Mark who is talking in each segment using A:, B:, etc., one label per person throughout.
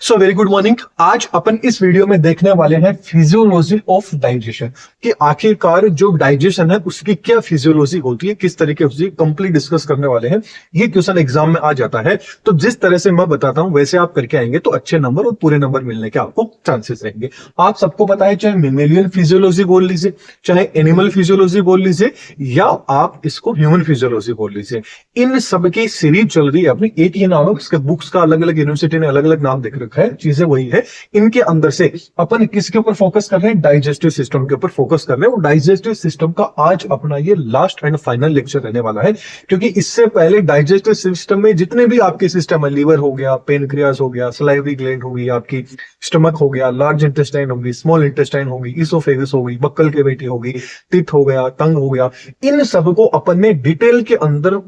A: So very good morning. आज अपन इस video में देखने वाले हैं फिजियोलॉजी ऑफ डाइजेशन कि आखिरकार जो डाइजेशन है उसकी क्या फिजियोलॉजी होती है, किस तरीके से कंप्लीट डिस्कस करने वाले हैं। ये क्वेश्चन एग्जाम में आ जाता है, तो जिस तरह से मैं बताता हूं वैसे आप करके आएंगे तो अच्छे नंबर और पूरे नंबर मिलने के आपको चांसेस रहेंगे। आप सबको पता है, चाहे मेमेलियन फिजियोलॉजी बोल लीजिए, चाहे एनिमल फिजियोलॉजी बोल लीजिए, या आप इसको ह्यूमन फिजियोलॉजी बोल लीजिए, इन सब की सीरीज चल रही है अपनी। एक ही नाम है, उसके बुक्स का अलग अलग यूनिवर्सिटी ने अलग अलग नाम देख रखा है, चीजें वही है। इनके अंदर से अपन किसके ऊपर फोकस कर रहे हैं? डाइजेस्टिव सिस्टम के ऊपर फोकस कर रहे हैं। और डाइजेस्टिव सिस्टम का आज अपना ये लास्ट एंड फाइनल लेक्चर रहने वाला है, क्योंकि इससे पहले डाइजेस्टिव सिस्टम में जितने भी आपके सिस्टम है, लीवर हो गया, पेनक्रियास हो गया, सलाइवरी ग्लैंड हो गई, आपकी स्टमक हो गया, लार्ज इंटेस्टाइन हो गई, स्मॉल इंटेस्टाइन हो गई, इसोफेगस हो गई, बक्कल कैविटी हो गई, टिथ हो गया, टंग हो गया, इन सबको अपन ने डिटेल के अंदर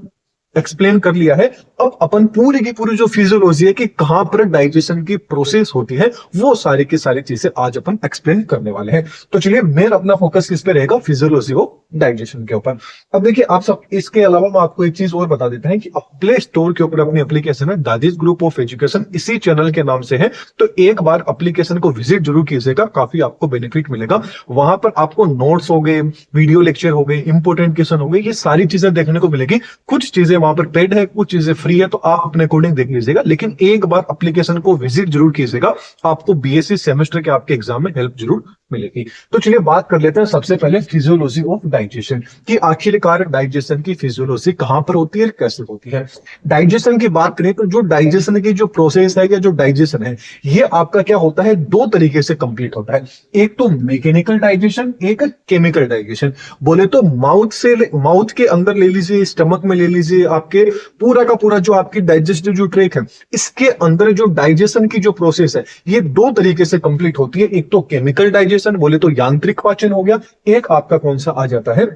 A: एक्सप्लेन कर लिया है। अब अपन पूरी की पूरी जो फिजियोलॉजी है कि कहां पर डाइजेशन की प्रोसेस होती है, वो सारी की सारी चीजें आज अपन एक्सप्लेन करने वाले हैं। तो चलिए, मेरा अपना फोकस किस पे रहेगा? फिजियोलॉजी ऑफ डाइजेशन के ऊपर। अब देखिए आप सब, इसके अलावा मैं आपको एक चीज और बता देते हैं कि प्ले स्टोर के ऊपर अपनी एप्लीकेशन है दादीज ग्रुप ऑफ एजुकेशन, इसी चैनल के नाम से है। तो एक बार एप्लीकेशन को विजिट जरूर कीजिएगा, काफी आपको बेनिफिट मिलेगा। वहां पर आपको नोट्स हो गए, वीडियो लेक्चर हो गए, इंपोर्टेंट क्वेश्चन हो गए, ये सारी चीजें देखने को मिलेगी। कुछ चीजें वहां पर पेड है, कुछ चीजें फ्री है, तो आप अपने अकॉर्डिंग देख लीजिएगा, लेकिन एक बार एप्लीकेशन को विजिट जरूर कीजिएगा, आपको बीएससी सेमेस्टर के आपके एग्जाम में हेल्प जरूर मिलेगी। तो चलिए बात कर लेते हैं सबसे पहले फिजियोलॉजी ऑफ डाइजेशन कि आखिरकार डाइजेशन की फिजियोलॉजी कहां पर होती है, कैसे होती है। डाइजेशन की बात करें तो जो डाइजेशन की जो प्रोसेस है या जो डाइजेशन है, ये आपका क्या होता है, दो तरीके से कंप्लीट होता है। एक तो मैकेनिकल डाइजेशन, एक केमिकल डाइजेशन। बोले तो माउथ के अंदर ले लीजिए, स्टमक में ले लीजिए, आपके पूरा का पूरा जो आपकी डाइजेस्टिव जो ट्रैक है, इसके अंदर जो डाइजेशन की जो प्रोसेस है, ये दो तरीके से कंप्लीट होती है। एक तो केमिकल डाइजेशन, बोले तो यांत्रिक पाचन हो गया, एक आपका कौन सा आ जाता है,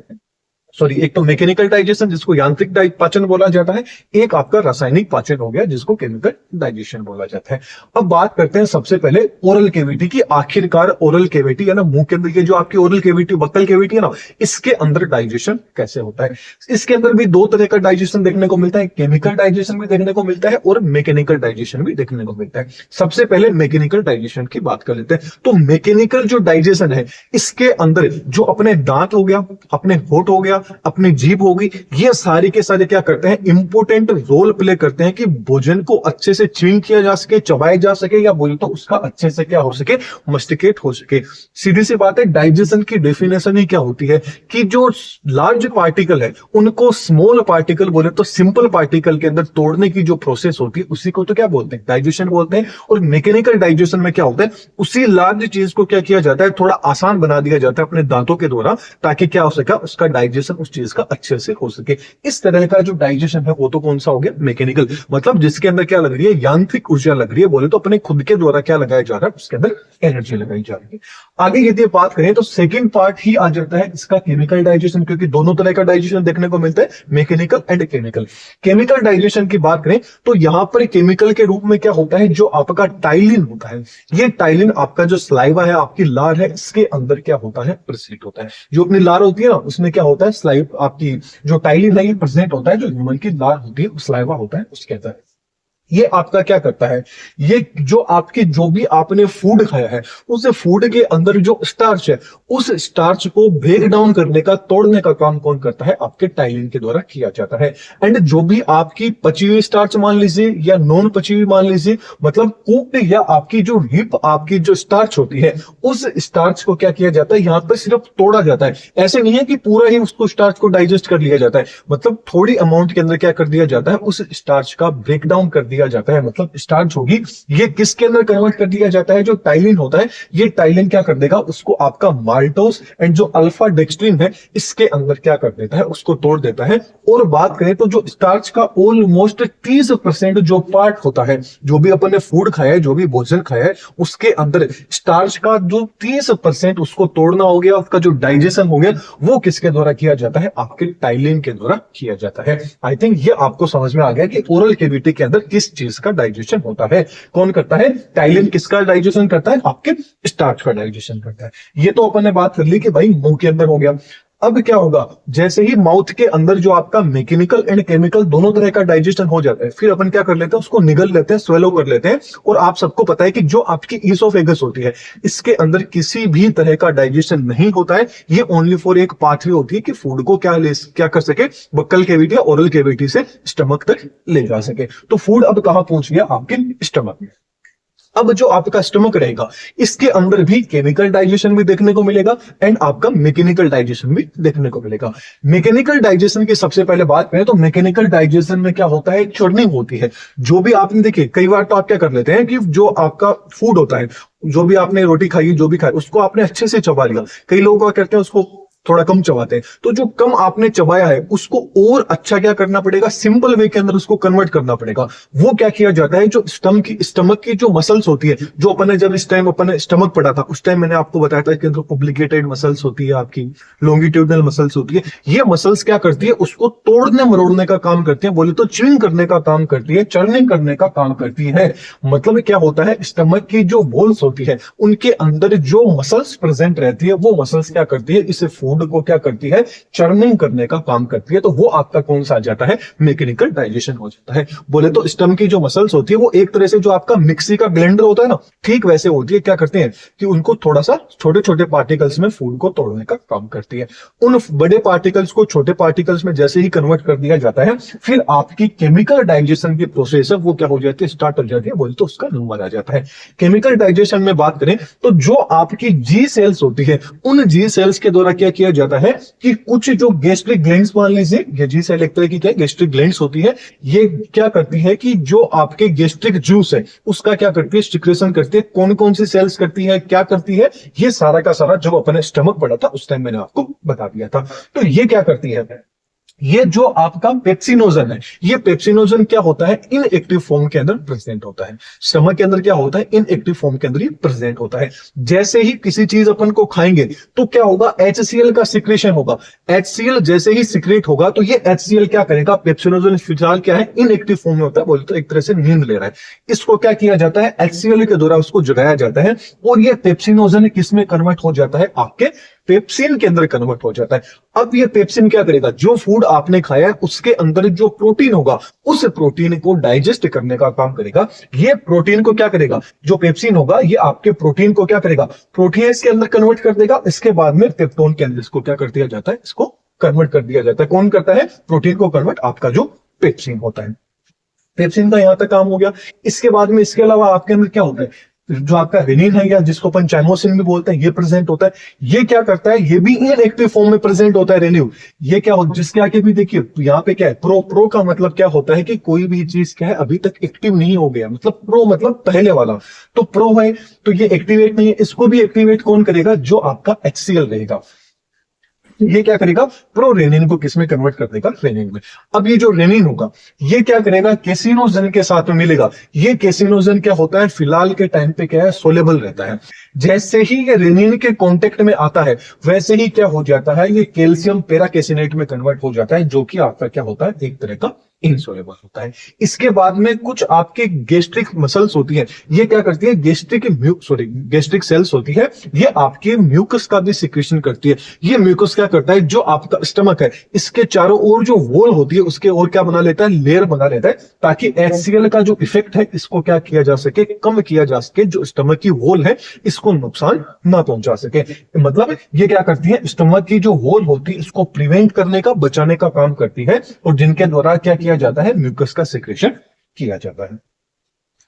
A: एक तो मैकेनिकल डाइजेशन जिसको यांत्रिक पाचन बोला जाता है, एक आपका रासायनिक पाचन हो गया जिसको केमिकल डाइजेशन बोला जाता है। अब बात करते हैं सबसे पहले ओरल कैविटी की। आखिरकार ओरल कैविटी है ना, मुंह के अंदर के जो आपकी ओरल कैविटी, बक्कल कैविटी है ना, इसके अंदर डाइजेशन कैसे होता है। इसके अंदर भी दो तरह का डाइजेशन देखने को मिलता है, केमिकल डाइजेशन भी देखने को मिलता है और मैकेनिकल डाइजेशन भी देखने को मिलता है। सबसे पहले मैकेनिकल डाइजेशन की बात कर लेते हैं। तो मैकेनिकल जो डाइजेशन है, इसके अंदर जो अपने दांत हो गया, अपने होठ हो गया, अपनी जीभ होगी, ये सारे के सारे क्या करते हैं, इंपोर्टेंट रोल प्ले करते हैं कि भोजन को अच्छे से च्युइंग किया जा सके, चबाया जा सके, या बोले तो उसका अच्छे से क्या हो सके, मस्टिकेट हो सके। सीधी सी बात है, डाइजेशन की डेफिनेशन ही क्या होती है कि जो लार्ज पार्टिकल है उनको स्मॉल पार्टिकल, बोले तो सिंपल पार्टिकल के अंदर तोड़ने की जो प्रोसेस होती है, उसी को तो क्या बोलते हैं, डाइजेशन बोलते हैं। और मैकेनिकल डाइजेशन में क्या होता है, उसी लार्ज चीज को क्या किया जाता है, थोड़ा आसान बना दिया जाता है अपने दांतों के द्वारा, ताकि क्या हो सके, उसका डाइजेशन उस चीज का अच्छे से हो सके। इस तरह का जो डाइजेशन है वो तो कौन सा हो गया, मैकेनिकल, मतलब जिसके अंदर क्या लग रही है, यांत्रिक ऊर्जा लग रही है, बोले तो अपने खुद के द्वारा क्या लगाया जा रहा है, उसके अंदर एनर्जी लगाई जा रही है। आगे यदि बात करें तो सेकंड पार्ट ही आ जाता है इसका केमिकल डाइजेशन, क्योंकि दोनों तरह का डाइजेशन देखने को मिलता है, mechanical and chemical. Chemical digestion की बात करें तो यहां पर केमिकल के रूप में क्या होता है, जो आपका टाइलिन होता है, ये टाइलिन आपका जो स्लाइवा है, आपकी लार है, इसके अंदर क्या होता है, प्रेजेंट होता है। जो अपनी लार होती है ना, उसमें क्या होता है, स्लाइव आपकी जो टाइलिन है ये प्रेजेंट होता है, जो ह्यूमन की लार होती है, स्लाइवा होता है उसके अंदर। ये आपका क्या करता है, ये जो आपके जो भी आपने फूड खाया है, उस फूड के अंदर जो स्टार्च है, उस स्टार्च को ब्रेक डाउन करने का, तोड़ने का काम कौन करता है, आपके टाइलिन के द्वारा किया जाता है। एंड जो भी आपकी पची हुई स्टार्च मान लीजिए या नॉन पची हुई मान लीजिए, मतलब कुक्ड या आपकी जो हिप आपकी जो स्टार्च होती है, उस स्टार्च को क्या किया जाता है, यहां पर सिर्फ तोड़ा जाता है। ऐसे नहीं है कि पूरा ही उसको स्टार्च को डाइजेस्ट कर लिया जाता है, मतलब थोड़ी अमाउंट के अंदर क्या कर दिया जाता है, उस स्टार्च का ब्रेक डाउन कर दिया जाता है, मतलब स्टार्च होगी, ये किसके अंदर कन्वर्ट कर दिया जाता है, जो टाइलिन होता है, ये टाइलिन क्या कर देगा, उसको आपका माल्टोस एंड जो अल्फा डेक्स्ट्रिन है, इसके अंदर क्या कर देता है, उसको तोड़ देता है। और बात करें तो जो स्टार्च का ऑलमोस्ट 30% जो पार्ट होता है, जो भी अपन ने फूड खाया है, जो भी भोजन खाया है, उसके अंदर स्टार्च का जो 30% उसको तोड़ना हो गया, उसका जो डाइजेशन हो गया, वो किसके द्वारा किया जाता है, आपके टाइलिन के द्वारा किया जाता है। आई थिंक ये आपको समझ में आ गया कि ओरल कैविटी के अंदर किस चीज का डाइजेशन होता है, कौन करता है, टाइलिन किसका डाइजेशन करता है, आपके स्टार्च का डाइजेशन करता है। ये तो अपन ने बात कर ली कि भाई मुंह के अंदर हो गया। अब क्या होगा, जैसे ही माउथ के अंदर जो आपका मैकेनिकल एंड केमिकल दोनों तरह का डाइजेशन हो जाता है, फिर अपन क्या कर लेते हैं, उसको निगल लेते हैं, स्वेलो कर लेते हैं। और आप सबको पता है कि जो आपकी ईसोफेगस होती है, इसके अंदर किसी भी तरह का डाइजेशन नहीं होता है। ये ओनली फॉर एक पाथवे होती है कि फूड को क्या कर सके, बक्कल कैविटी या ओरल कैविटी से स्टमक तक ले जा सके। तो फूड अब कहां पहुंच गया, आपके स्टमक में। अब जो आपका स्टमक रहेगा, इसके अंदर भी केमिकल डाइजेशन भी देखने को मिलेगा एंड आपका मैकेनिकल डाइजेशन भी देखने को मिलेगा। मैकेनिकल डाइजेशन की सबसे पहले बात करें तो मैकेनिकल डाइजेशन में क्या होता है, चर्निंग होती है। जो भी आपने देखिए, कई बार तो आप क्या कर लेते हैं कि जो आपका फूड होता है, जो भी आपने रोटी खाई, जो भी खाई, उसको आपने अच्छे से चबा लिया। कई लोग क्या करते हैं, उसको थोड़ा कम चबाते हैं। तो जो कम आपने चबाया है, उसको और अच्छा क्या करना पड़ेगा, सिंपल वे के अंदर उसको कन्वर्ट करना पड़ेगा। वो क्या किया जाता है, जो स्टमक की जो मसल्स होती है, जो अपन ने जब इस टाइम अपन स्टमक पढ़ा था, उस टाइम मैंने आपको बताया था कि ऑब्लिगेटेड मसल्स होती है, आपकी लॉन्गिट्यूडनल मसल्स होती है। ये मसल्स क्या करती है, उसको तोड़ने मरोड़ने का काम करती है, बोले तो च्यूइंग करने का काम करती है, चर्निंग करने का काम करती है। मतलब क्या होता है, स्टमक की जो वॉल्स होती है, उनके अंदर जो मसल्स प्रेजेंट रहती है, वो मसल्स क्या करती है, इसे फूड को क्या करती है, चर्निंग करने का काम करती है। तो वो आपका कौन सा आ जाता है, मैकेनिकल डाइजेशन हो जाता है। बोले तो स्टमक की जो मसल्स होती है, वो एक तरह से जो आपका मिक्सी का ब्लेंडर होता है ना, ठीक वैसे होती है। क्या करते हैं कि उनको थोड़ा सा छोटे छोटे पार्टिकल्स में फूड को तोड़ने का काम करती है। उन बड़े पार्टिकल्स को छोटे पार्टिकल्स में जैसे ही कन्वर्ट कर दिया जाता है, फिर आपकी केमिकल डाइजेशन की प्रोसेस है वो क्या हो जाती है, स्टार्ट हो जाती है। बोले तो उसका नंबर आ जाता है। केमिकल डाइजेशन में बात करें तो जो आपकी जी सेल्स होती है, उन जी सेल्स के द्वारा क्या किया जाता है कि कुछ जो गैस्ट्रिक ग्लैंड्स, मान लीजिए ये जी सेल एक तरह की क्या गैस्ट्रिक ग्लैंड्स होती है, ये क्या करती है कि जो आपके गैस्ट्रिक जूस है उसका क्या करती है, सिक्रेशन करती है। कौन कौन सी सेल्स करती है, क्या करती है, ये सारा का सारा जब अपने स्टमक पढ़ा था उस टाइम मैंने आपको बता दिया था। तो ये क्या करती है, ये जो आपका पेप्सिनोजन है, ये पेप्सिनोजन क्या होता है, इनएक्टिव फॉर्म के अंदर प्रेजेंट होता है। स्टमक के अंदर क्या होता है, इनएक्टिव फॉर्म के अंदर ये प्रेजेंट होता है। जैसे ही किसी चीज अपन को खाएंगे तो क्या होगा, HCl का सिक्रेशन होगा। HCl जैसे ही सिक्रेट होगा तो ये HCl क्या करेगा, पेप्सिनोजन फिलहाल क्या है, इनएक्टिव फॉर्म में होता है, बोले तो एक तरह से नींद ले रहा है। इसको क्या किया जाता है, HCl के द्वारा उसको जगाया जाता है और ये पेप्सिनोजन किसमें कन्वर्ट हो जाता है, आपके पेप्सिन के अंदर कन्वर्ट हो जाता है। अब ये पेप्सिन क्या करेगा, जो फूड आपने खाया है उसके अंदर जो प्रोटीन होगा, उस प्रोटीन को डाइजेस्ट करने का काम करेगा। ये प्रोटीन को क्या करेगा, जो पेप्सिन होगा ये आपके प्रोटीन को क्या करेगा, प्रोटीन्स के अंदर कन्वर्ट कर देगा। इसके बाद में पेप्टोन के अंदर इसको क्या कर दिया जाता है, इसको कन्वर्ट कर दिया जाता है। कौन करता है, प्रोटीन को कन्वर्ट आपका जो पेप्सिन होता है। पेप्सिन का यहां तक काम हो गया। इसके बाद में इसके अलावा आपके अंदर क्या होता है, जो आपका रेनिन है या जिसको अपन चाइमोसिन भी बोलते हैं, ये प्रेजेंट होता है। ये क्या करता है, ये भी इनएक्टिव फॉर्म में प्रेजेंट होता है रेन्यू। ये क्या होता है, जिसके आगे भी देखिए यहाँ पे क्या है, प्रो का मतलब क्या होता है कि कोई भी चीज क्या है अभी तक एक्टिव नहीं हो गया, मतलब प्रो मतलब पहले वाला। तो प्रो है तो ये एक्टिवेट नहीं है, इसको भी एक्टिवेट कौन करेगा, जो आपका HCl रहेगा। ये क्या करेगा, प्रो रेनिन को किसमें कन्वर्ट कर देगा, रेनिन में। अब ये जो रेनिन होगा ये क्या करेगा, कैसिनोजन के साथ में मिलेगा। ये कैसिनोजन क्या होता है, फिलहाल के टाइम पे क्या है, सोलेबल रहता है। जैसे ही ये रेनिन के कांटेक्ट में आता है वैसे ही क्या हो जाता है, ये कैल्शियम पेराकेसिनेट में कन्वर्ट हो जाता है, जो कि आपका क्या होता है, एक तरह का इनसोलेबल होता है। इसके बाद में कुछ आपके गैस्ट्रिक मसल्स होती है, ये क्या करती है, गैस्ट्रिक सेल्स होती है, ये आपके म्यूकस का भी सिक्रेशन करती है। ये म्यूकस क्या करता है, जो आपका स्टमक है इसके चारों ओर जो वॉल होती है उसके और क्या बना लेता है, लेयर बना लेता है, ताकि HCl का जो इफेक्ट है इसको क्या किया जा सके, कम किया जा सके, जो स्टमक की वॉल है इसको नुकसान ना पहुंचा सके। मतलब ये क्या करती है, स्टमक की जो वॉल होती है इसको प्रिवेंट करने का, बचाने का काम करती है, और जिनके द्वारा क्या किया जाता है, म्यूकस का सिक्रेशन किया जाता है।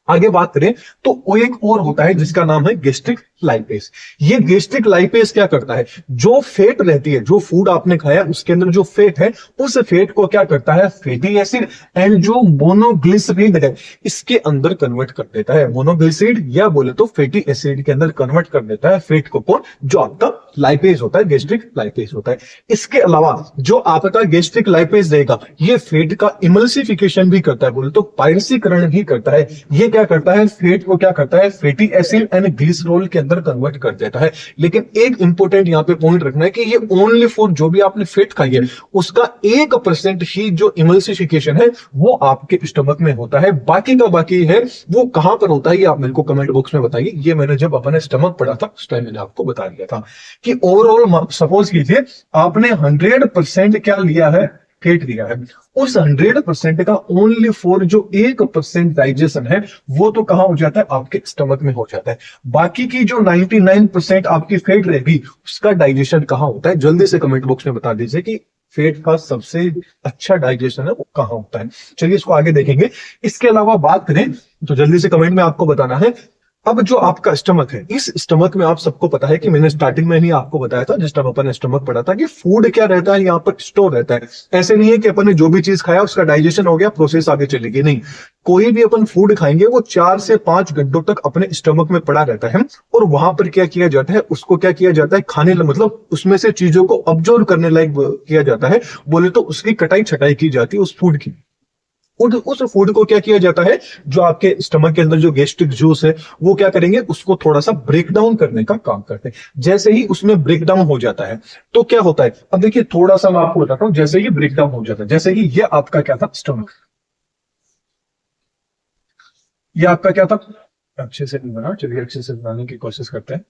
A: आगे बात करें तो वो एक और होता है जिसका नाम है गैस्ट्रिक लाइपेज। ये गैस्ट्रिक लाइपेज क्या करता है, जो फैट रहती है, जो फूड आपने खाया उसके अंदर जो फैट है, उस फैट को क्या करता है, फैटी एसिड एंड जो मोनोग्लिसरीड है इसके अंदर कन्वर्ट कर देता है। मोनोग्लिसरीड या बोले तो फैटी एसिड के अंदर कन्वर्ट कर देता है फैट को, कौन, जो आपका लाइपेज होता है, गैस्ट्रिक लाइपेज होता है। इसके अलावा जो आपका गैस्ट्रिक लाइपेज रहेगा ये फैट का इमल्सिफिकेशन भी करता है, बोले तो पायरसीकरण भी करता है। ये क्या करता है, फैट को क्या करता है, फैटी एसिड एंड ग्लिसरॉल के अंदर कन्वर्ट कर देता है। लेकिन एक इंपॉर्टेंट यहाँ पे पॉइंट रखना है कि ये ओनली फॉर जो भी आपने फैट खाई है उसका 1% ही जो इमल्सिफिकेशन है वो आपके स्टमक में होता है, बाकी का बाकी है वो कहां पर होता है ये आप मेरे को कमेंट बॉक्स में बताइए। ये मैंने जब अपने स्टमक पढ़ा था उस टाइम मैंने आपको बता दिया था कि ओवरऑल सपोज कीजिए आपने 100% क्या लिया है, फैट लिया है, उस 100% का ओनली फॉर जो 1% डाइजेशन है वो तो कहां हो जाता है, आपके स्टमक में हो जाता है। बाकी की जो 99% आपकी फैट रहेगी उसका डाइजेशन कहां होता है, जल्दी से कमेंट बॉक्स में बता दीजिए कि फैट का सबसे अच्छा डाइजेशन है वो कहां होता है। चलिए इसको आगे देखेंगे। इसके अलावा बात करें तो जल्दी से कमेंट में आपको बताना है। अब जो आपका स्टमक है, इस स्टमक में आप सबको पता है कि मैंने स्टार्टिंग में ही आपको बताया था जिस टाइम अपन स्टमक पढ़ा था कि फूड क्या रहता है, यहाँ पर स्टोर रहता है। ऐसे नहीं है कि अपन ने जो भी चीज खाया उसका डाइजेशन हो गया प्रोसेस आगे चलेगी, नहीं। कोई भी अपन फूड खाएंगे वो 4 से 5 घंटों तक अपने स्टमक में पड़ा रहता है और वहां पर क्या किया जाता है, उसको क्या किया जाता है, खाने मतलब उसमें से चीजों को ऑब्जर्व करने लायक किया जाता है, बोले तो उसकी कटाई छटाई की जाती है उस फूड की। उस फूड को क्या किया जाता है, जो आपके स्टमक के अंदर जो गैस्ट्रिक जूस है वो क्या करेंगे, उसको थोड़ा सा ब्रेक डाउन करने का काम करते हैं। जैसे ही उसमें ब्रेक डाउन हो जाता है तो क्या होता है, अब देखिए थोड़ा सा मैं आपको बताता हूं। जैसे ही ब्रेक डाउन हो जाता है, जैसे कि ये आपका क्या था, स्टमक, ये आपका क्या था, अच्छे से नहीं बना, चलिए अच्छे से बनाने की कोशिश करते हैं।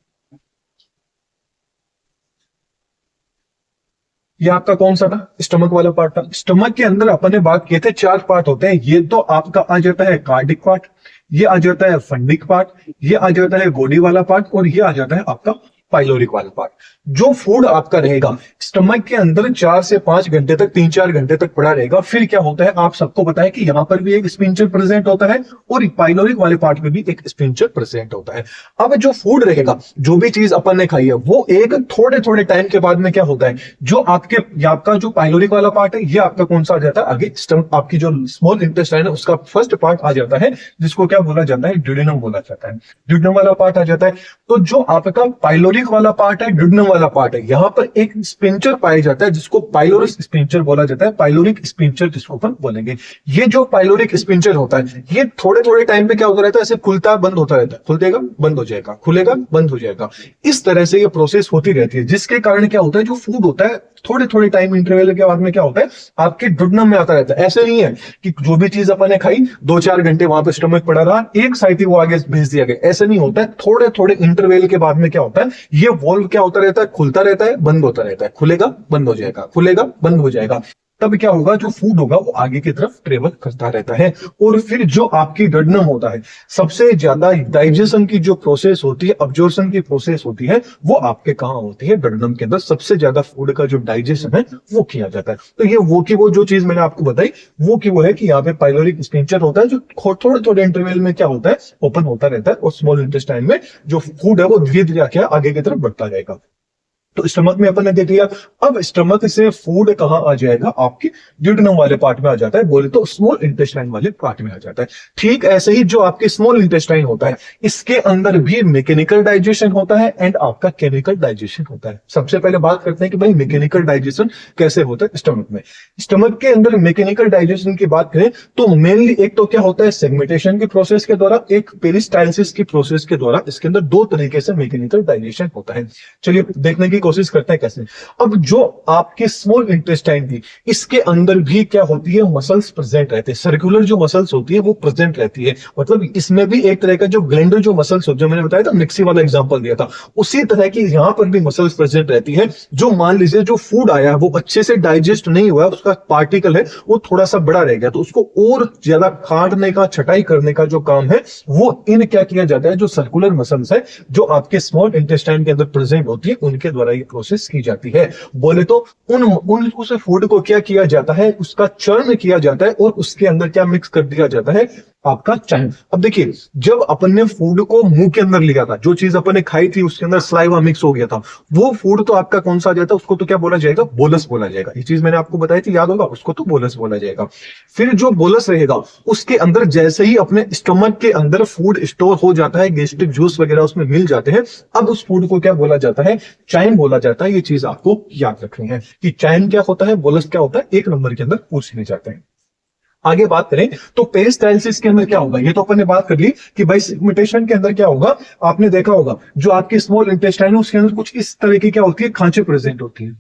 A: ये आपका कौन सा था, स्टमक वाला पार्ट था। स्टमक के अंदर अपन ने बात किए थे 4 पार्ट होते हैं। ये तो आपका आ जाता है कार्डिक पार्ट, ये आ जाता है फंडिक पार्ट, ये आ जाता है गोडी वाला पार्ट और ये आ जाता है आपका पाइलोरिक वाला पार्ट। जो फूड आपका रहेगा स्टमक के अंदर 4 से 5 घंटे तक, 3-4 घंटे तक पड़ा रहेगा, फिर क्या होता है आप सबको पता है कि यहां पर भी एक स्पिंचर प्रेजेंट होता है और पाइलोरिक वाले पार्ट में भी एक स्पिंचर प्रेजेंट होता है। अब जो फूड रहेगा, जो भी चीज अपन ने खाई है वो एक थोड़े थोड़े टाइम के बाद में क्या होता है, जो आपका जो पाइलोरिक वाला पार्ट है ये आपका कौन सा आ जाता है, आगे स्टमक आपकी जो स्मॉल इंटेस्टाइन है उसका फर्स्ट पार्ट आ जाता है जिसको क्या बोला जाता है, ड्यूडेनम बोला जाता है। ड्यूडेनम वाला पार्ट आ जाता है। तो जो आपका पाइलोरिक वाला पार्ट है, ड्यूडेनम वाला पार्ट है, यहां पर एक स्पिंचर पाया जाता है जिसको पाइलोरिक स्पिंचर बोला जाता है, पाइलोरिक स्पिंचर जिसको अपन बोलेंगे। ये जो पाइलोरिक स्पिंचर होता है ये थोड़े थोड़े टाइम पे क्या होता रहता है, ऐसे खुलता बंद होता रहता है, खुलेगा बंद हो जाएगा, खुलेगा बंद हो जाएगा। इस तरह से ये प्रोसेस होती रहती है, जिसके कारण क्या होता है, जो फूड होता है थोड़े थोड़े टाइम इंटरवल के बाद में क्या होता है, आपके ड्यूडेनम में आता रहता है। ऐसे नहीं है कि जो भी चीज अपन ने खाई 2-4 घंटे वहां पे स्टमक पड़ा रहा, एक साइड ही वो आगे भेज दिया गया, ऐसे नहीं होता है। थोड़े थोड़े इंटरवल के बाद में क्या होता है, ये वॉल्व क्या होता रहता है, खुलता रहता है, बंद होता रहता है, खुलेगा बंद हो जाएगा, खुलेगा बंद हो जाएगा। तब क्या होगा, जो फूड होगा वो आगे की तरफ ट्रेवल करता रहता है। और फिर जो आपकी ड्यूडेनम होता है, सबसे ज्यादा डाइजेशन की जो प्रोसेस होती है, अब्जॉर्प्शन की प्रोसेस होती है, वो आपके कहां होती है, ड्यूडेनम के अंदर सबसे ज्यादा फूड का जो डाइजेशन है वो किया जाता है। तो ये वो जो चीज मैंने आपको बताई वो है कि यहाँ पे पाइलोरिक स्पिंचर होता है जो थोड़े थोड़े इंटरवल में क्या होता है, ओपन होता रहता है और स्मॉल इंटेस्टाइन में जो फूड है वो धीरे धीरे आगे की तरफ बढ़ता जाएगा। तो स्टमक में अपन ने देख लिया। अब स्टमक से फूड कहां आ जाएगा, आपके ड्यूडेनम वाले पार्ट में आ जाता है, बोले तो स्मॉल इंटेस्टाइन वाले पार्ट में आ जाता है। ठीक ऐसे ही जो आपके स्मॉल इंटेस्टाइन होता है इसके अंदर भी मैकेनिकल डाइजेशन होता है एंड आपका केमिकल डाइजेशन होता है। सबसे पहले बात करते हैं कि भाई मैकेनिकल डाइजेशन कैसे होता है स्टमक में। स्टमक के अंदर मैकेनिकल डाइजेशन की बात करें तो मेनली एक तो क्या होता है, सेगमेंटेशन की प्रोसेस के द्वारा, एक पेरिस्टाइलिसिस की प्रोसेस के द्वारा। इसके अंदर 2 तरीके से मैकेनिकल डाइजेशन होता है। चलिए देखने की कोशिश करते हैं कैसे। अब जो आपके स्मॉल इंटेस्टाइन थी इसके अंदर भी क्या होती है, मसल्स प्रेजेंट रहते हैं। सर्कुलर जो मसल्स होती है वो प्रेजेंट रहती है, मतलब इसमें भी एक तरह का जो ग्लैंडर जो मसल्स होते हैं, मैंने बताया था मिक्सी वाला एग्जांपल दिया था, उसी तरह की यहां पर भी मसल्स प्रेजेंट रहती है। जो मान लीजिए जो फूड आया है वो अच्छे से डाइजेस्ट नहीं हुआ, उसका पार्टिकल है वो थोड़ा सा बड़ा रह गया, तो उसको और ज्यादा काटने का, छटाई करने का जो काम है वो इन क्या किया जाता है, जो सर्कुलर मसल्स है जो आपके स्मॉल इंटेस्टाइन के अंदर प्रेजेंट होती है उनके द्वारा ये प्रोसेस की जाती है। बोले तो उस फूड को क्या किया जाता है, उसका चर्न किया जाता है और उसके अंदर क्या मिक्स कर दिया जाता है, आपका चाइन। अब देखिए जब अपन ने फूड को मुंह के अंदर लिया था, जो चीज अपन ने खाई थी उसके अंदर सलाइवा मिक्स हो गया था, वो फूड तो आपका कौन सा आ जाता है, उसको तो क्या बोला जाएगा, बोलस बोला जाएगा। ये चीज मैंने आपको बताई थी, याद होगा, उसको तो बोलस बोला जाएगा। फिर जो बोलस रहेगा उसके अंदर जैसे ही अपने स्टमक के अंदर फूड स्टोर हो जाता है, गैस्ट्रिक जूस वगैरह उसमें मिल जाते हैं, अब उस फूड को क्या बोला जाता है, चाइन बोला जाता है। ये चीज आपको याद रखनी है कि चाइन क्या होता है, बोलस क्या होता है, 1 नंबर के अंदर पूछ नहीं जाते हैं। आगे बात करें तो पेरिस्टाइलिस के अंदर क्या होगा, ये तो अपन ने बात कर ली कि भाई सेगमेंटेशन के अंदर क्या होगा। आपने देखा होगा जो आपकी स्मॉल इंटेस्टाइन है उसके अंदर कुछ इस तरह की क्या होती है, खांचे प्रेजेंट होती है।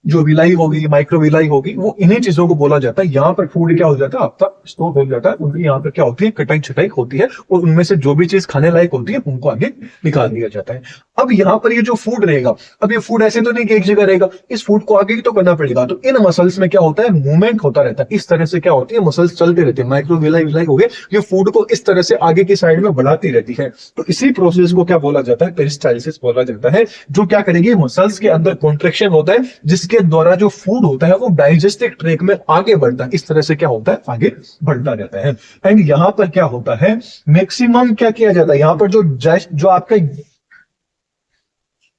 A: जो विलाई होगी, माइक्रोविलाई होगी, वो इन्हीं चीजों को बोला जाता है। यहाँ पर फूड क्या हो जाता है आपका स्टोर हो जाता है, उनकी यहाँ पर क्या होती है, कटाई छटाई होती है और उनमें से जो भी चीज खाने लायक होती है उनको आगे निकाल दिया जाता है। अब यहाँ पर ये जो फूड रहेगा, अब ये फूड ऐसे तो नहीं कि एक जगह रहेगा, इस फूड को आगे तो करना पड़ेगा। तो इन मसल्स में क्या होता है, मूवमेंट होता रहता है। इस तरह से क्या होती है, मसल्स चलते रहते हैं, माइक्रोविलाई विलाई हो गए, ये फूड को इस तरह से आगे की साइड में बढ़ाती रहती है। तो इसी प्रोसेस को क्या बोला जाता है, पेरिस्टाइलिस बोला जाता है। जो क्या करेगी, मसल्स के अंदर कॉन्ट्रेक्शन होता है जिसके द्वारा जो फूड होता है वो डाइजेस्टिव ट्रैक में आगे बढ़ता है। इस तरह से क्या होता है, आगे बढ़ता रहता है। एंड यहां पर क्या होता है, मैक्सिमम क्या किया जाता है, यहां पर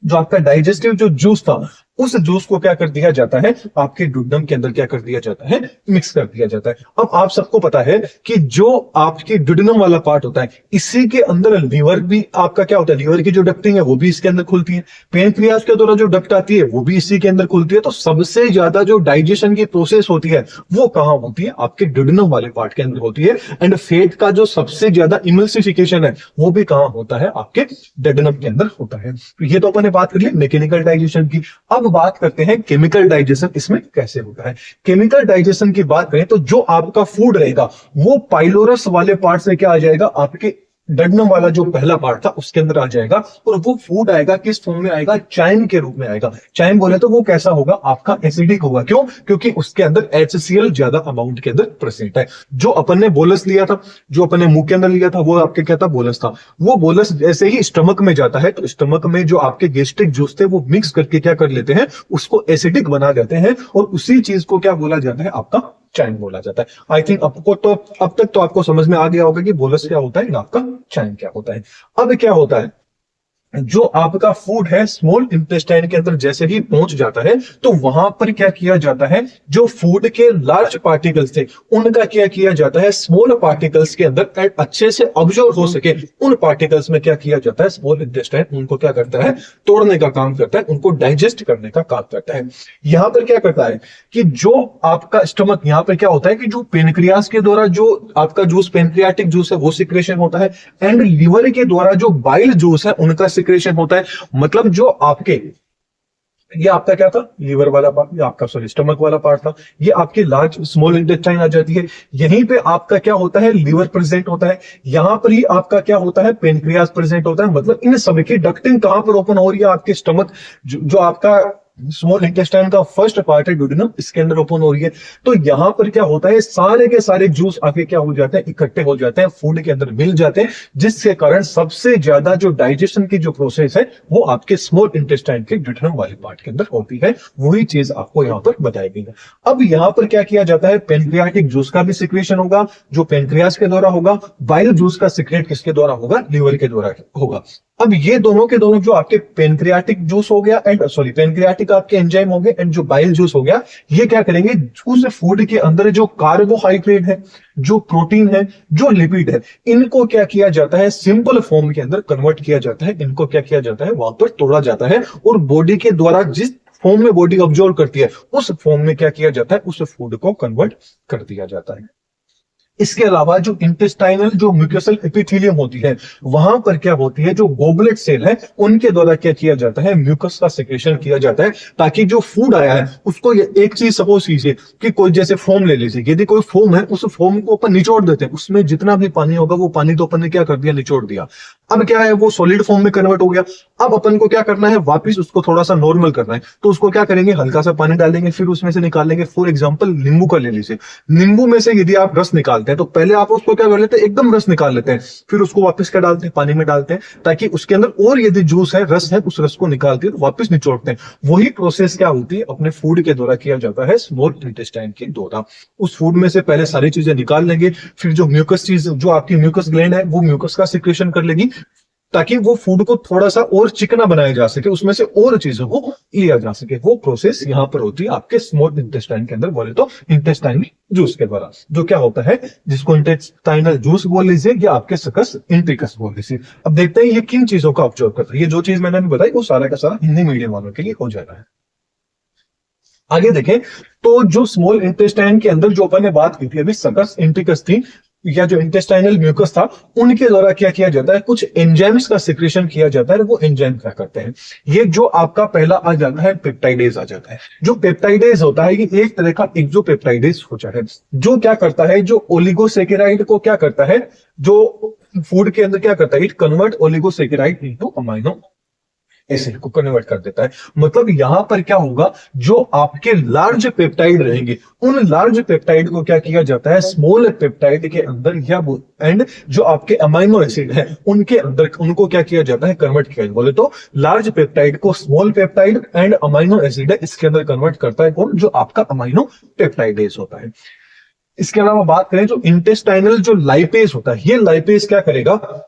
A: जो आपका डाइजेस्टिव जो जूस था, उस जूस को क्या कर दिया जाता है, आपके डुडम के अंदर क्या कर दिया जाता है, मिक्स कर दिया जाता है। अब आप सबको पता है कि जो आपकी डुडनम वाला पार्ट होता है, इसी के अंदर लीवर भी आपका क्या होता है, लीवर की जो डक्टिंग है वो भी इसके अंदर खुलती है, पेनक्रियाज के द्वारा जो डक्ट आती है वो भी इसी के अंदर खुलती है। तो सबसे ज्यादा जो डाइजेशन की प्रोसेस होती है वो कहां होती है, आपके डुडनम वाले पार्ट के अंदर होती है। एंड फैट का जो सबसे ज्यादा इमल्सिफिकेशन है वो भी कहां होता है, आपके डुडनम के अंदर होता है। तो ये तो अपने बात कर ली मैकेनिकल डाइजेशन की। अब बात करते हैं केमिकल डाइजेशन, इसमें कैसे होता है। केमिकल डाइजेशन की बात करें तो जो आपका फूड रहेगा वो पाइलोरस वाले पार्ट से क्या आ जाएगा, आपके डडनम वाला जो पहला पार्ट था उसके अंदर आ जाएगा, और वो फूड आएगा किस फॉर्म में आएगा, चाइम के रूप में आएगा। चाइम बोले तो वो कैसा होगा, आपका एसिडिक होगा। क्यों, क्योंकि उसके अंदर HCl ज्यादा अमाउंट के अंदर प्रेजेंट है। जो अपन ने बोलस लिया था, जो अपन ने मुंह के अंदर लिया था, वो आपके क्या था, बोलस था। वो बोलस जैसे ही स्टमक में जाता है तो स्टमक में जो आपके गैस्ट्रिक जूस थे वो मिक्स करके क्या कर लेते हैं, उसको एसिडिक बना देते हैं, और उसी चीज को क्या बोला जाता है, आपका चाइम बोला जाता है। आई थिंक आपको तो अब तक तो आपको समझ में आ गया होगा कि बोलस क्या होता है, आपका चाइम क्या होता है। अब क्या होता है, जो आपका फूड है स्मॉल इंटेस्टाइन के अंदर जैसे ही पहुंच जाता है तो वहां पर क्या किया जाता है, जो फूड के लार्ज पार्टिकल्स थे उनका क्या किया जाता है, स्मॉल पार्टिकल्स के अंदर अच्छे से ऑब्जर्व हो सके उन पार्टिकल्स में क्या किया जाता है, स्मॉल इंटेस्टाइन उनको क्या करता है, तोड़ने का काम करता है, उनको डाइजेस्ट करने का काम करता है। यहां पर क्या करता है कि जो आपका स्टमक, यहां पर क्या होता है कि जो पेनक्रियास के द्वारा जो आपका जूस, पेनक्रियाटिक जूस है वो सिक्रेशन होता है, एंड लीवर के द्वारा जो बाइल जूस है उनका सिक्रेशन होता है। मतलब जो आपके, ये आपका क्या था, लीवर वाला पार्ट, ये आपका सॉरी स्टमक वाला पार्ट था, ये आपके लार्ज स्मॉल इंटेस्टाइन आ जाती है। यहीं पे आपका क्या होता है, लीवर प्रेजेंट होता है। यहां पर ही आपका क्या होता है, पेनक्रियास प्रेजेंट होता है। मतलब इन सभी की डक्टिंग कहां पर ओपन हो रही है, आपके स्टमक, जो आपका स्मॉल इंटेस्टाइन का फर्स्ट पार्ट है डुडेनम, इसके अंदर ओपन हो रही है। तो यहां पर क्या होता है, सारे के सारे जूस आके क्या हो जाते हैं, इकट्ठे हो जाते हैं, फूड के अंदर मिल जाते हैं, जिसके कारण सबसे ज्यादा जो डाइजेशन की जो प्रोसेस है वो आपके स्मॉल इंटेस्टाइन के डुडेनम वाले पार्ट के अंदर होती है। वही चीज आपको यहाँ पर बताई गई है। अब यहाँ पर क्या किया जाता है, पेनक्रियाटिक जूस का भी सिक्रेशन होगा, जो पेनक्रियास के द्वारा होगा। बाइल जूस का सिक्रेट किसके द्वारा होगा, लीवर के द्वारा होगा। अब ये दोनों के दोनों, जो आपके पेनक्रियाटिक जूस हो गया एंड सॉरी पेनक्रियाटिक आपके एंजाइम हो गए एंड जो बाइल जूस हो गया, ये क्या करेंगे, उस फूड के अंदर जो कार्बोहाइड्रेट है, जो प्रोटीन है, जो लिपिड है, इनको क्या किया जाता है, सिंपल फॉर्म के अंदर कन्वर्ट किया जाता है। इनको क्या किया जाता है, वहां पर तोड़ा जाता है, और बॉडी के द्वारा जिस फॉर्म में बॉडी ऑब्जॉर्व करती है उस फॉर्म में क्या किया जाता है, उस फूड को कन्वर्ट कर दिया जाता है। इसके अलावा जो इंटेस्टाइनल जो म्यूकोसल एपिथेलियम होती है, वहां पर क्या होती है, जो गोबलेट सेल है उनके द्वारा क्या किया जाता है, म्यूकस का सिक्रेशन किया जाता है, ताकि जो फूड आया है उसको, एक चीज सपोज कीजिए कि कोई जैसे फोम ले लीजिए, यदि कोई फोम है उस फोम को अपन निचोड़ देते हैं, उसमें जितना भी पानी होगा वो पानी तो अपन ने क्या कर दिया, निचोड़ दिया। अब क्या है, वो सॉलिड फॉर्म में कन्वर्ट हो गया। अब अपन को क्या करना है, वापस उसको थोड़ा सा नॉर्मल करना है, तो उसको क्या करेंगे, हल्का सा पानी डालेंगे, फिर उसमें से निकाल लेंगे। फॉर एग्जांपल नींबू का ले लीजिए, नींबू में से यदि आप रस निकालते हैं तो पहले आप उसको क्या कर लेते हैं, एकदम रस निकाल लेते हैं, फिर उसको वापस क्या डालते हैं, पानी में डालते हैं, ताकि उसके अंदर और यदि जूस है, रस है, उस रस को निकाल के वापस निचोड़ते हैं। वही प्रोसेस क्या होती है, अपने फूड के द्वारा किया जाता है, स्मॉल इंटेस्टाइन के द्वारा। उस फूड में से पहले सारी चीजें निकाल लेंगे, फिर जो म्यूकस चीज, जो आपकी म्यूकस ग्लैंड है वो म्यूकस का सिक्रेशन कर लेगी, ताकि वो फूड को थोड़ा सा और चिकना बनाया जा सके, उसमें से और चीजों को लिया जा सके। वो प्रोसेस यहाँ पर होती है आपके स्मॉल इंटेस्टाइन के अंदर, बोले तो इंटेस्टाइनल जूस के द्वारा, जो क्या होता है, जिसको इंटेस्टाइनल जूस बोल लीजिए या आपके सकस इंट्रिकस बोल लीजिए। अब देखते हैं ये किन चीजों का ऑब्जर्व करता है। ये जो चीज मैंने बताई वो सारा का सारा हिंदी मीडियम वालों के लिए हो जाएगा। आगे देखें तो जो स्मॉल इंटेस्टाइन के अंदर जो अपन ने बात की थी अभी, सकस इंटिकस थी या जो इंटेस्टाइनल म्यूकस था, उनके द्वारा क्या किया जाता है, कुछ एंजाइम्स का सिक्रेशन किया जाता है। वो एंजाइम क्या करते हैं, ये जो आपका पहला आ जाता है पेप्टाइडेज आ जाता है। जो पेप्टाइडेज होता है ये एक तरह का एक्सोपेप्टाइडेज होता है, जो क्या करता है, जो ओलिगोसेकेराइड को क्या करता है, जो फूड के अंदर क्या करता है, it convert oligosaccharide into amino acid को कन्वर्ट कर देता है। मतलब यहां पर क्या होगा, जो आपके लार्ज पेप्टाइड रहेंगे उन लार्ज पेप्टाइड को क्या किया जाता है, स्मॉल पेप्टाइड के अंदर या एंड जो आपके अमाइनो एसिड है उनके अंदर उनको क्या किया जाता है, कन्वर्ट किया। बोले तो लार्ज पेप्टाइड को small peptide and amino acid है इसके अंदर कन्वर्ट करता है कौन, जो आपका अमाइनो पेप्टाइडेज होता है। इसके अलावा बात करें जो इंटेस्टाइनल जो लाइपेज होता है, ये लाइपेज क्या करेगा,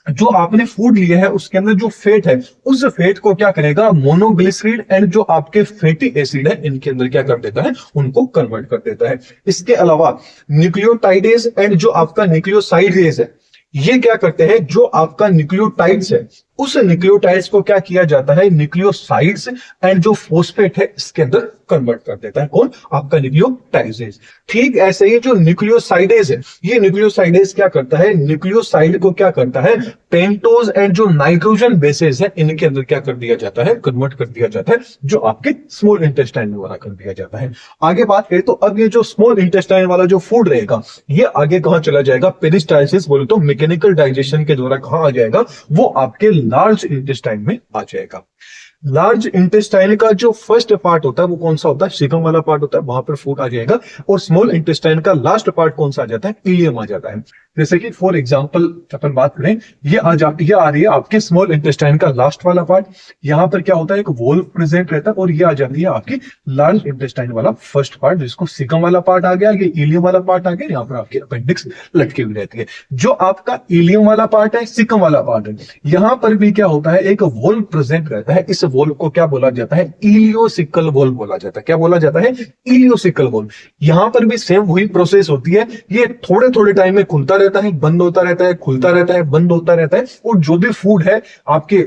A: जो आपने फूड लिया है उसके अंदर जो फेट है उस फेट को क्या करेगा, मोनोग्लिसरीन एंड जो आपके फैटी एसिड है इनके अंदर क्या कर देता है, उनको कन्वर्ट कर देता है। इसके अलावा न्यूक्लियोटाइडेज एंड जो आपका न्यूक्लियोसाइडेज है, ये क्या करते हैं, जो आपका न्यूक्लियोटाइड्स है उस न्यूक्लियोटाइड्स को क्या किया जाता है, न्यूक्लियोसाइड्स एंड जो फोस्फेट है इसके अंदर कन्वर्ट कर देता है कौन, आपका न्यूक्लियोटाइडेज। ठीक ऐसे ही जो न्यूक्लियोसाइडेज है, ये न्यूक्लियोसाइडेज क्या करता है, न्यूक्लियोसाइड को क्या करता है, पेंटोज एंड जो नाइट्रोजन बेसेस है इनके अंदर क्या कर दिया जाता है, कन्वर्ट कर दिया जाता है, जो आपके स्मॉल इंटेस्टाइन में वाला कर दिया जाता है। आगे बात करें तो अब ये जो स्मॉल इंटेस्टाइन वाला जो फूड रहेगा ये आगे कहां चला जाएगा, पेरिस्टालसिस बोले तो मैकेनिकल डाइजेशन के द्वारा कहां आ जाएगा, वो आपके लार्ज इंटेस्टाइन में आ जाएगा। लार्ज इंटेस्टाइन का जो फर्स्ट पार्ट होता है वो कौन सा होता है, सीकम वाला पार्ट होता है, वहां पर फूड आ जाएगा। और स्मॉल इंटेस्टाइन का लास्ट पार्ट कौन सा आ जाता है, इलियम आ जाता है। जैसे कि फॉर एग्जांपल अपन बात करें, ये आ रही है आपके स्मॉल इंटेस्टाइन का लास्ट वाला पार्ट। यहां पर क्या होता है, एक वॉल्व प्रेजेंट रहता है, और ये आ जाती है आपकी लार्ज इंटेस्टाइन वाला फर्स्ट पार्ट, जिसको सीकम वाला पार्ट आ गया, ये इलियम वाला पार्ट आ गया, यहाँ पर आपकी अपेंडिक्स लटकी हुई रहती है। जो आपका इलियम वाला पार्ट है, सीकम वाला पार्ट है, यहां पर भी क्या होता है, एक वॉल्व प्रेजेंट रहता है। इस वॉल्व को क्या बोला जाता है, इलियोसिकल वॉल्व बोला जाता है। क्या बोला जाता है, इलियोसिकल वॉल्व। यहां पर भी सेम वही प्रोसेस होती है, ये थोड़े थोड़े टाइम में खुलता रहता है, बंद होता रहता है, खुलता रहता है, बंद होता रहता है। और जो भी फूड है आपके,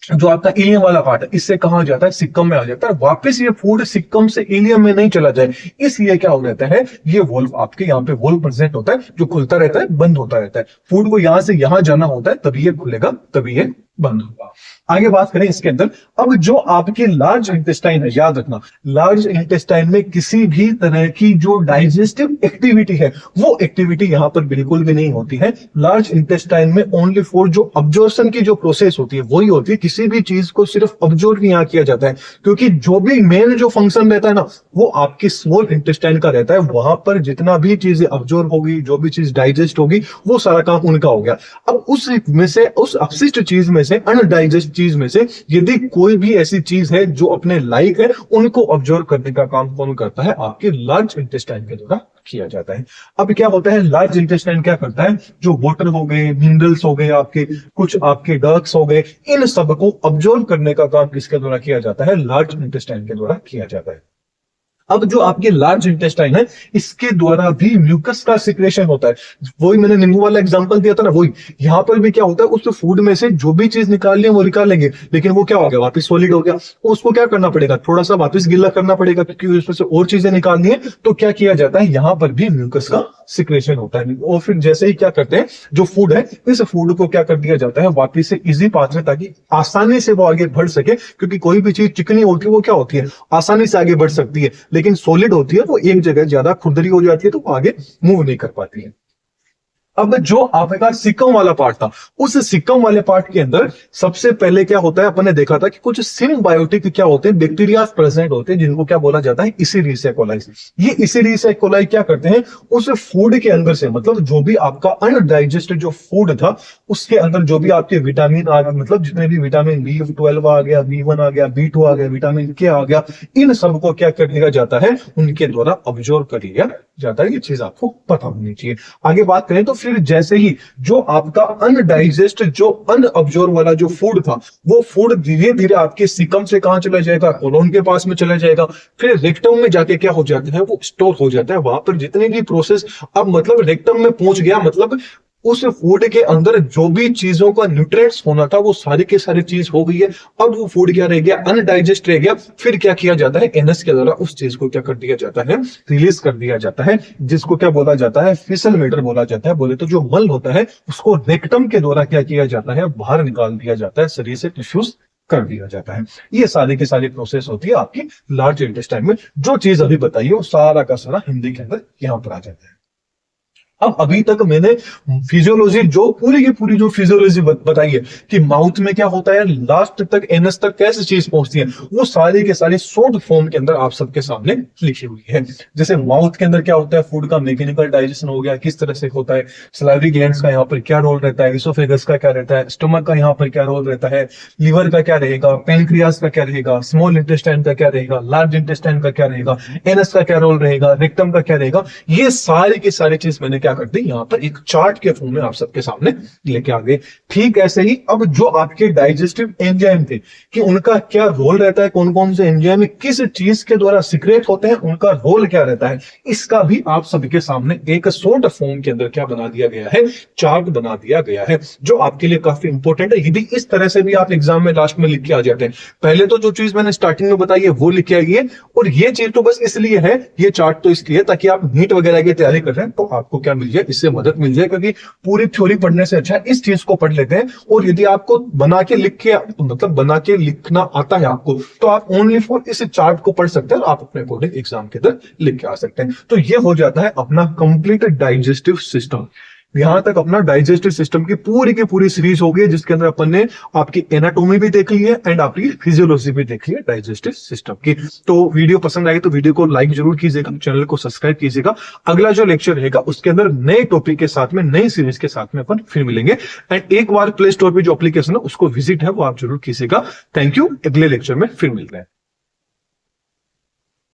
A: जो आपका इलियम वाला पार्ट है, इससे कहां जाता है, सिक्कम में आ जाता है। वापस ये फूड सिक्कम से इलियम में नहीं चला जाए, इसलिए क्या हो जाता है, ये वॉल्व आपके यहाँ पे वॉल्व प्रेजेंट होता है, जो खुलता रहता है, बंद होता रहता है। फूड को यहां से यहां जाना होता है, तभी ये खुलेगा, तभी ये बंद होगा। आगे बात करें इसके अंदर, अब जो आपकी लार्ज इंटेस्टाइन है, याद रखना लार्ज इंटेस्टाइन में किसी भी तरह की जो डाइजेस्टिव एक्टिविटी है वो एक्टिविटी यहां पर बिल्कुल भी नहीं होती है। लार्ज इंटेस्टाइन में ओनली फॉर जो अब्जॉर्प्शन की जो प्रोसेस होती है वही होती है। किसी भी चीज को सिर्फ अब्जॉर्ब यहाँ किया जाता है, क्योंकि जो भी मेन जो फंक्शन रहता है ना वो आपकी स्मॉल इंटेस्टाइन का रहता है। वहां पर जितना भी चीजें अब्जॉर्ब होगी, जो भी चीज डाइजेस्ट होगी, वो सारा काम उनका हो गया। अब उस में से, उस अपशिष्ट चीज में से, अनडाइजेस्ट चीज में से यदि कोई भी ऐसी चीज है जो अपने लायक है, उनको ऑब्जर्व करने का काम कौन करता है, आपके लार्ज इंटेस्टाइन के द्वारा किया जाता है। अब क्या होता है, लार्ज इंटेस्टाइन क्या करता है, जो वाटर हो गए, मिनरल्स हो गए, आपके कुछ आपके डर्क्स हो गए, इन सब को ऑब्जर्व करने का काम किसके द्वारा किया जाता है, लार्ज इंटेस्टाइन के द्वारा किया जाता है। अब जो आपके लार्ज इंटेस्टाइन है, इसके द्वारा भी म्यूकस का सिक्रेशन होता है। वही मैंने नींबू वाला एग्जांपल दिया था ना, वही यहां पर भी क्या होता है, उस फूड में से जो भी चीज निकालनी है वो निकालेंगे, लेकिन वो क्या हो गया, वापस सॉलिड हो गया। उसको क्या करना पड़ेगा, थोड़ा सा वापस गीला करना पड़ेगा, क्योंकि उसमें से और चीजें निकालनी है। तो क्या किया जाता है, यहां पर भी म्यूकस का सिक्रेशन होता है। और फिर जैसे ही क्या करते हैं, जो फूड है इस फूड को क्या कर दिया जाता है, वापस से इजी पाथ में, ताकि आसानी से वो आगे बढ़ सके। क्योंकि कोई भी चीज चिकनी होती है वो क्या होती है, आसानी से आगे बढ़ सकती है, लेकिन सॉलिड होती है वो एक जगह ज्यादा खुरदरी हो जाती है, तो वो आगे मूव नहीं कर पाती है। अब जो आपका सिक्कम वाला पार्ट था, उस सिक्कम वाले पार्ट के अंदर सबसे पहले क्या होता है, अपन ने देखा था कि कुछ सिम्बायोटिक क्या होते हैं, बैक्टीरिया प्रेजेंट होते हैं, जिनको क्या बोला जाता है, इसीरियस कोलाई। ये इसीरियस कोलाई क्या करते हैं, उस फूड के अंदर से, मतलब जो भी आपका अनडाइजेस्टेड जो फूड था उसके अंदर जो भी आपके विटामिन आ गया, मतलब जितने भी विटामिन B12 आ गया, B1 आ गया, B2 आ गया, विटामिन के आ गया, इन सबको क्या कर दिया जाता है, उनके द्वारा ऑब्जर्व कर लिया जाता है। ये चीज आपको पता होनी चाहिए। आगे बात करें तो फिर जैसे ही जो आपका अनडाइजेस्ट, जो अनअब्जॉर्ब वाला जो फूड था, वो फूड धीरे धीरे आपके सिकम से कहां चला जाएगा, कोलोन के पास में चला जाएगा, फिर रेक्टम में जाके क्या हो जाता है, वो स्टोर हो जाता है। वहां पर जितनी भी प्रोसेस, अब मतलब रेक्टम में पहुंच गया, मतलब उस फूड के अंदर जो भी चीजों का न्यूट्रिएंट्स होना था वो सारी की सारी चीज हो गई है। अब वो फूड क्या रह गया, अनडाइजेस्ट रह गया। फिर क्या किया जाता है, एनएस के द्वारा उस चीज को क्या कर दिया जाता है, रिलीज कर दिया जाता है, जिसको क्या बोला जाता है, फीसल मैटर बोला जाता है। बोले तो जो मल होता है उसको रेक्टम के द्वारा क्या किया जाता है, बाहर निकाल दिया जाता है, शरीर से टिश्यूज कर दिया जाता है। ये सारी की सारी प्रोसेस होती है आपकी लार्ज इंटेस्टाइन में। जो चीज अभी बताइए वो सारा का सारा हिंदी के अंदर यहां पर आ जाता है। अब अभी तक मैंने फिजियोलॉजी जो पूरी की पूरी जो फिजियोलॉजी बताई है कि माउथ में क्या होता है, लास्ट तक एनएस तक कैसे चीज पहुंचती है, वो सारी के सारी शॉर्ट फॉर्म के अंदर आप सबके सामने लिखी हुई है। जैसे माउथ के अंदर क्या होता है, फूड का मैकेनिकल डाइजेशन हो गया, किस तरह से होता है, सलाइवरी ग्लैंड्स का यहाँ पर क्या रोल रहता है, इसोफेगस का क्या रहता है, स्टमक का यहाँ पर क्या रोल रहता है, लीवर का क्या रहेगा, पेनक्रियास का क्या रहेगा, स्मॉल इंटेस्टाइन का क्या रहेगा, लार्ज इंटेस्टाइन का क्या रहेगा, एनएस का क्या रोल रहेगा, रेक्टम का क्या रहेगा, ये सारी की सारी चीज मैंने क्या कर दी, यहां पर एक चार्ट के फॉर्म में आप सबके सामने लेके आ गए। ठीक ऐसे ही अब जो आपके डाइजेस्टिव एंजाइम थे कि उनका क्या रोल रहता है, कौन कौन से एंजाइम किस चीज के द्वारा सीक्रेट होते हैं, उनका रोल क्या रहता है, इसका भी आप सबके सामने एक शॉर्ट फॉर्म के अंदर क्या बना दिया गया है, चार्ट बना दिया गया है, जो आपके लिए काफी इंपॉर्टेंट है। यदि इस तरह से भी आप एग्जाम में लास्ट में लिख के आ जाते हैं, पहले तो जो चीज मैंने स्टार्टिंग में बताई है वो लिख के आइए, और ये चीज तो बस इसलिए है, ये चार्ट तो इसलिए ताकि आप नीट वगैरह की तैयारी कर रहे हैं तो आपको क्या मिल जाए, इससे मदद मिल जाए। क्योंकि पूरी थ्योरी पढ़ने से अच्छा इस चीज को पढ़ लेते हैं, और यदि आपको बना के लिख के मतलब बना के लिखना आता है आपको, तो आप ओनली फॉर इस चार्ट को पढ़ सकते हैं और आप अपने अकॉर्डिंग एग्जाम के अंदर लिख के आ सकते हैं। तो ये हो जाता है अपना कंप्लीट डाइजेस्टिव सिस्टम। यहां तक अपना डाइजेस्टिव सिस्टम की पूरी सीरीज हो गई, जिसके अंदर अपन ने आपकी एनाटॉमी भी देख ली है एंड आपकी फिजियोलॉजी भी देख ली है डाइजेस्टिव सिस्टम की। तो वीडियो पसंद आई तो वीडियो को लाइक जरूर कीजिएगा, चैनल को सब्सक्राइब कीजिएगा। अगला जो लेक्चर रहेगा उसके अंदर नए टॉपिक के साथ में, नई सीरीज के साथ में अपन फिर मिलेंगे। एंड एक बार प्ले स्टोर पे जो एप्लीकेशन है उसको विजिट है वो आप जरूर कीजिएगा। थैंक यू, अगले लेक्चर में फिर मिलते हैं।